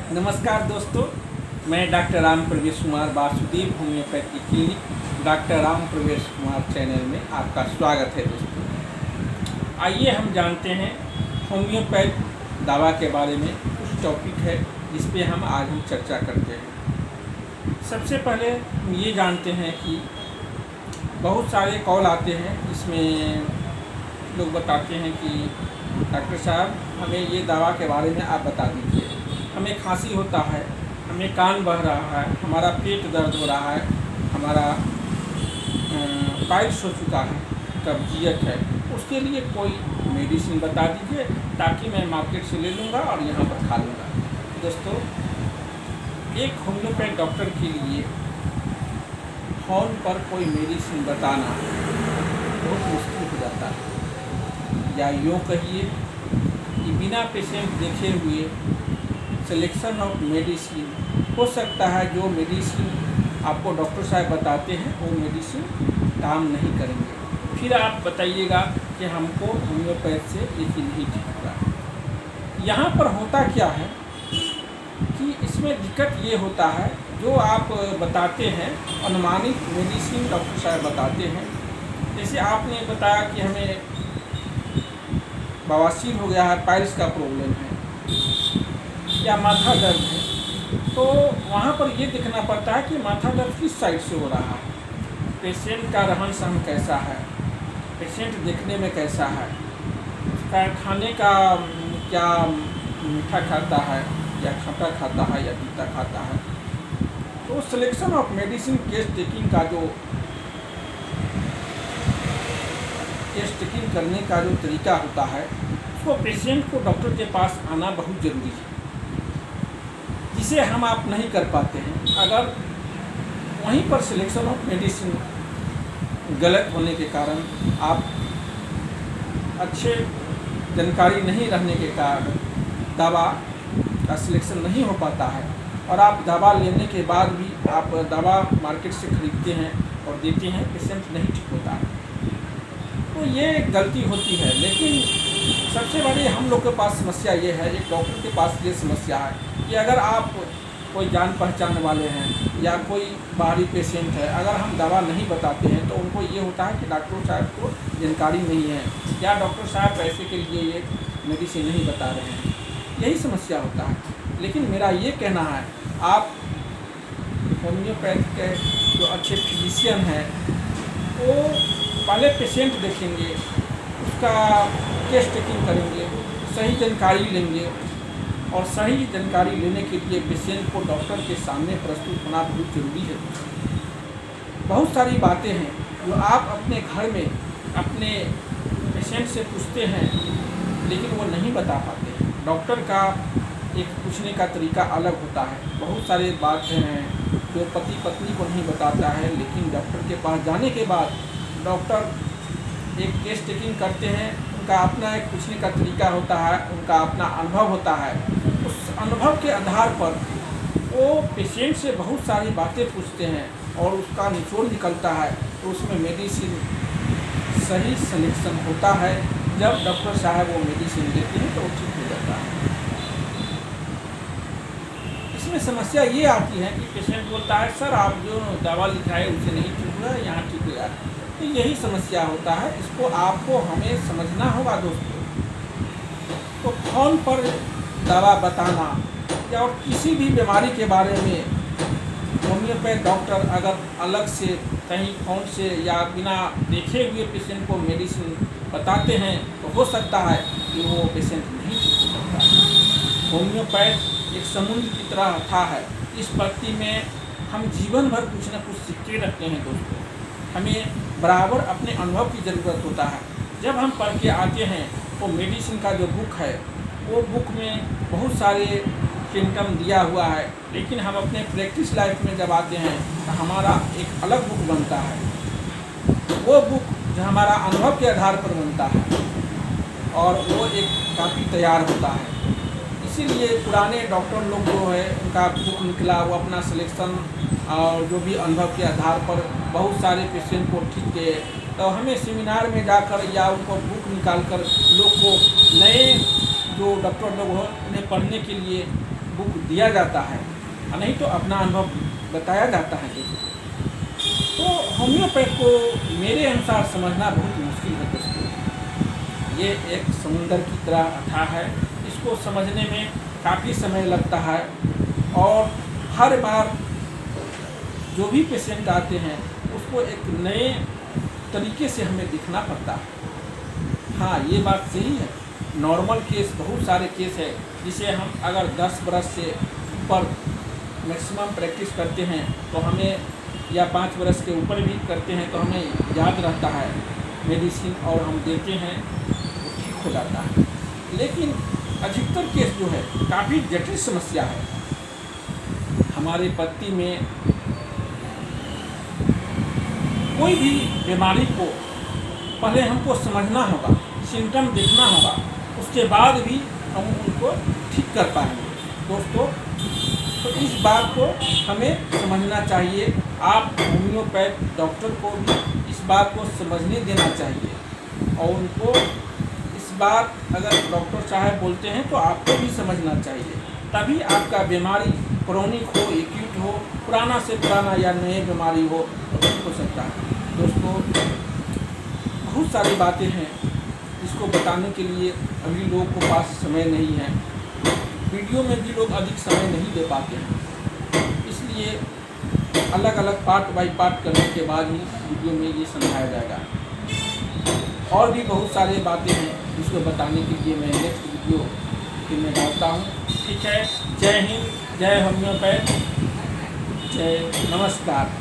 नमस्कार दोस्तों, मैं डॉक्टर राम प्रवेश Kumar Vasudev homeopathy clinic doctor Ram प्रवेश कुमार चैनल में आपका स्वागत है। दोस्तों आइए हम जानते हैं होम्योपैथ दवा के बारे में। कुछ टॉपिक है जिस पे हम आज चर्चा करते हैं। सबसे पहले हम ये जानते हैं कि बहुत सारे कॉल आते हैं जिसमें लोग बताते हैं कि डॉक्टर साहब हमें ये दवा के बारे में आप बता दीजिए, हमें खांसी होता है, हमें कान बह रहा है, हमारा पेट दर्द हो रहा है, हमारा पाइल्स हो चुका है, कब्जियत है, उसके लिए कोई मेडिसिन बता दीजिए ताकि मैं मार्केट से ले लूँगा और यहाँ पर खा लूँगा। दोस्तों, एक होम्योपैथ डॉक्टर के लिए फ़ोन पर कोई मेडिसिन बताना बहुत मुश्किल हो जाता है, या यूँ कहिए कि बिना पेशेंट देखे हुए सिलेक्शन ऑफ मेडिसिन हो सकता है। जो मेडिसिन आपको डॉक्टर साहब बताते हैं वो मेडिसिन काम नहीं करेंगे, फिर आप बताइएगा कि हमको होम्योपैथ से ये चीज़ नहीं ठीक हुआ। यहाँ पर होता क्या है कि इसमें दिक्कत ये होता है, जो आप बताते हैं अनुमानित मेडिसिन डॉक्टर साहब बताते हैं। जैसे आपने बताया कि हमें बवासीर हो गया है, पाइल्स का प्रॉब्लम है या माथा दर्द है, तो वहाँ पर ये देखना पड़ता है कि माथा दर्द किस साइड से हो रहा है, पेशेंट का रहन सहन कैसा है, पेशेंट देखने में कैसा है, उसका खाने का क्या मीठा खाता है या खट्टा खाता है या तीता खाता है। तो selection of medicine case taking का जो केस टेकिंग करने का जो तरीका होता है, उसको पेशेंट को डॉक्टर के पास आना बहुत ज़रूरी है, जिसे हम आप नहीं कर पाते हैं। अगर वहीं पर सिलेक्शन ऑफ मेडिसिन गलत होने के कारण, आप अच्छे जानकारी नहीं रहने के कारण दवा का सिलेक्शन नहीं हो पाता है, और आप दवा लेने के बाद भी आप दवा मार्केट से खरीदते हैं और देते हैं, पेशेंट नहीं ठीक होता है, तो ये गलती होती है। लेकिन सबसे बड़ी हम लोग के पास समस्या ये है, एक डॉक्टर के पास ये समस्या है कि अगर आप कोई जान पहचान वाले हैं या कोई बाहरी पेशेंट है, अगर हम दवा नहीं बताते हैं तो उनको ये होता है कि डॉक्टर साहब को जानकारी नहीं है या डॉक्टर साहब पैसे के लिए ये मेडिसिन नहीं बता रहे हैं, यही समस्या होता है। लेकिन मेरा ये कहना है, आप होम्योपैथ के जो अच्छे फिजिशियन हैं वो पहले पेशेंट देखेंगे, उसका केस टेकिंग करेंगे, सही जानकारी लेंगे, और सही जानकारी लेने के लिए पेशेंट को डॉक्टर के सामने प्रस्तुत होना बहुत ज़रूरी है। बहुत सारी बातें हैं जो आप अपने घर में अपने पेशेंट से पूछते हैं लेकिन वो नहीं बता पाते हैं। डॉक्टर का एक पूछने का तरीका अलग होता है। बहुत सारे बातें हैं जो पति पत्नी को नहीं बताता है, लेकिन डॉक्टर के पास जाने के बाद डॉक्टर एक केस टेकिंग करते हैं, उनका अपना एक पूछने का तरीका होता है, उनका अपना अनुभव होता है। उस अनुभव के आधार पर वो पेशेंट से बहुत सारी बातें पूछते हैं और उसका निचोड़ निकलता है, तो उसमें मेडिसिन सही सिलेक्शन होता है। जब डॉक्टर साहब वो मेडिसिन देते हैं तो वो ठीक हो जाता है। इसमें समस्या ये आती है कि पेशेंट बोलता है, सर आप जो दवा लिखाए उसे नहीं ठीक हुआ, यहाँ ठीक हुआ। तो यही समस्या होता है, इसको आपको हमें समझना होगा दोस्तों। तो फ़ोन पर दवा बताना या और किसी भी बीमारी के बारे में होम्योपैथ डॉक्टर अगर अलग से कहीं फ़ोन से या बिना देखे हुए पेशेंट को मेडिसिन बताते हैं तो हो सकता है कि वो पेशेंट नहीं ठीक हो सकता है। होम्योपैथ एक समुद्र की तरह अथाह है, इस प्रति में हम जीवन भर कुछ न कुछ सीखते रहते हैं दोस्तों। हमें बराबर अपने अनुभव की ज़रूरत होता है। जब हम पढ़ के आते हैं वो मेडिसिन का जो बुक है, वो बुक में बहुत सारे सिम्टम दिया हुआ है, लेकिन हम अपने प्रैक्टिस लाइफ में जब आते हैं तो हमारा एक अलग बुक बनता है। वो बुक जो हमारा अनुभव के आधार पर बनता है और वो एक काफ़ी तैयार होता है। इसीलिए पुराने डॉक्टर लोग जो है उनका बुक निकला, वो अपना सिलेक्शन और जो भी अनुभव के आधार पर बहुत सारे पेशेंट को ठीक किए। तो हमें सेमिनार में जाकर या उनको बुक निकाल कर लोग को नए जो डॉक्टर लोग हो उन्हें पढ़ने के लिए बुक दिया जाता है, नहीं तो अपना अनुभव बताया जाता है दोस्तों। तो होम्योपैथ को मेरे अनुसार समझना बहुत मुश्किल है दोस्तों। ये एक समुंदर की तरह अथाह है, इसको समझने में काफ़ी समय लगता है और हर बार जो भी पेशेंट आते हैं उसको एक नए तरीके से हमें दिखना पड़ता है। हाँ, ये बात सही है, नॉर्मल केस बहुत सारे केस है जिसे हम अगर 10 बरस से ऊपर मैक्सिमम प्रैक्टिस करते हैं तो हमें, या 5 बरस के ऊपर भी करते हैं तो हमें याद रहता है मेडिसिन और हम देते हैं तो ठीक हो जाता है। लेकिन अधिकतर केस जो है काफ़ी जटिल समस्या है। हमारे पत्ती में कोई भी बीमारी को पहले हमको समझना होगा, सिम्टम देखना होगा, उसके बाद भी हम उनको ठीक कर पाएंगे दोस्तों। तो इस बात को हमें समझना चाहिए। आप होम्योपैथ डॉक्टर को भी इस बात को समझने देना चाहिए और उनको इस बात, अगर डॉक्टर साहब बोलते हैं तो आपको भी समझना चाहिए, तभी आपका बीमारी क्रोनिक हो, एक्यूट हो, पुराना से पुराना या नए बीमारी हो तो ठीक हो सकता है दोस्तों। बहुत सारी बातें हैं जिसको बताने के लिए अभी लोगों को पास समय नहीं है, वीडियो में भी लोग अधिक समय नहीं दे पाते हैं, इसलिए अलग अलग पार्ट बाय पार्ट करने के बाद ही वीडियो में ये समझाया जाएगा। और भी बहुत सारी बातें हैं जिसको बताने के लिए मैं नेक्स्ट वीडियो में डालता हूँ। ठीक है, जय हिंद, जय होम्योपैथ, जय नमस्कार।